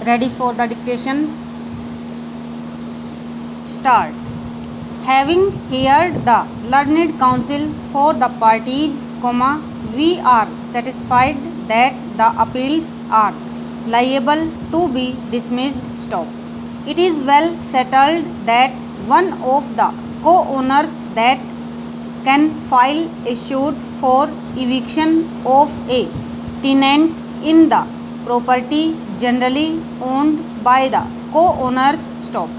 Ready for the dictation? Start. Having heard the learned counsel for the parties, we are satisfied that the appeals are liable to be dismissed. Stop. It is well settled that one of the co-owners that can file a suit for eviction of a tenant in the property generally owned by the co-owners. Stop.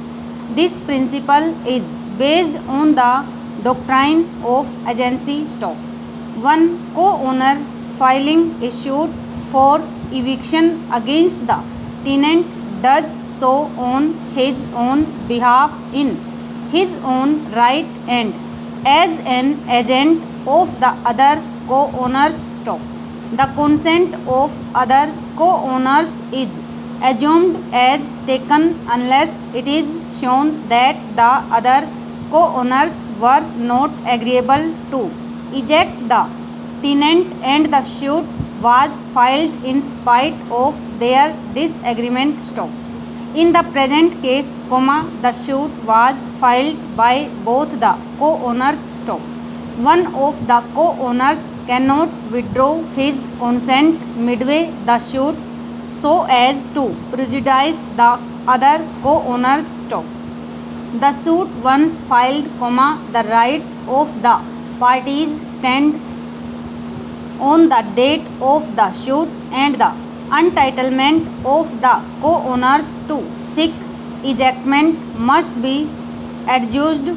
This principle is based on the doctrine of agency. Stop. One co-owner filing a suit for eviction against the tenant does so on his own behalf in his own right and as an agent of the other co-owners. Stop. The consent of other co-owners is assumed as taken unless it is shown that the other co-owners were not agreeable to eject the tenant and the suit was filed in spite of their disagreement. Stop. In the present case, the suit was filed by both the co-owners. Stop. One of the co-owners cannot withdraw his consent midway the suit so as to prejudice the other co-owners. Stop. The suit once filed, the rights of the parties stand on the date of the suit and the entitlement of the co-owners to seek ejectment must be adjudged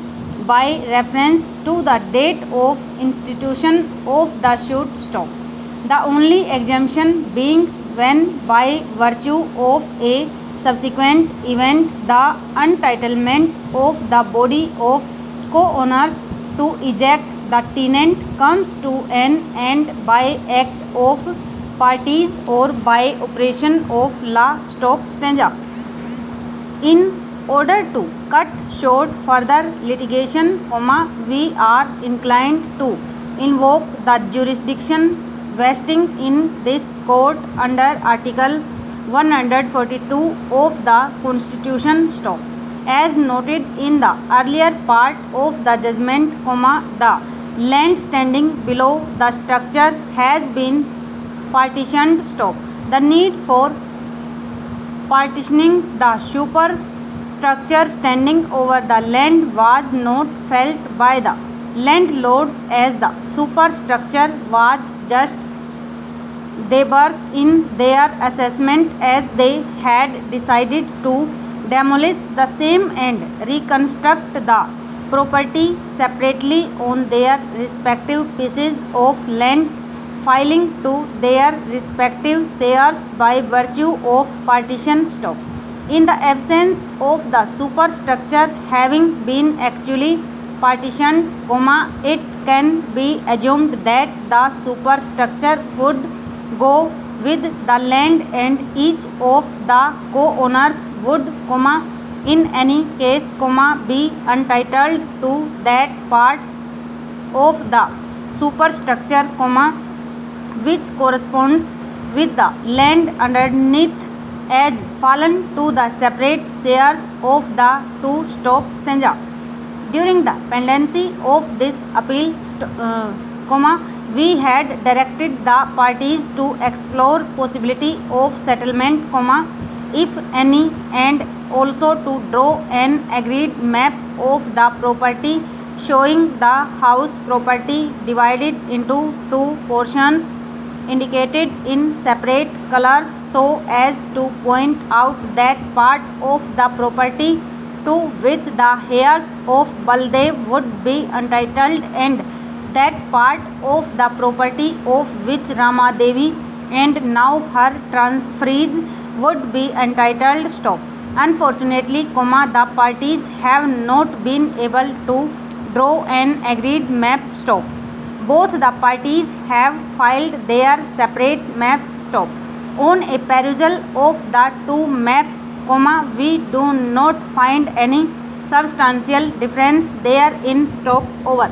by reference to the date of institution of the suit. Stop. The only exemption being when by virtue of a subsequent event the entitlement of the body of co-owners to eject the tenant comes to an end by act of parties or by operation of law. Stop. Stanza. In order to cut short further litigation, we are inclined to invoke the jurisdiction vesting in this court under Article 142 of the Constitution. Stop. As noted in the earlier part of the judgment, the land standing below the structure has been partitioned. Stop. The need for partitioning the superstructure standing over the land was not felt by the landlords as the superstructure was just debtors in their assessment as they had decided to demolish the same and reconstruct the property separately on their respective pieces of land, filing to their respective shares by virtue of partition. Stop. In the absence of the superstructure having been actually partitioned, it can be assumed that the superstructure would go with the land and each of the co-owners would, in any case, be entitled to that part of the superstructure, which corresponds with the land underneath as fallen to the separate shares of the two. Stop. Stanza. During the pendency of this appeal, we had directed the parties to explore possibility of settlement, if any, and also to draw an agreed map of the property showing the house property divided into two portions indicated in separate colors so as to point out that part of the property to which the heirs of Baldev would be entitled and that part of the property of which Ramadevi and now her transferees would be entitled. Stop. Unfortunately, the parties have not been able to draw an agreed map. Stop. Both the parties have filed their separate maps. Stop. On a perusal of the two maps, we do not find any substantial difference therein. Stop. Over.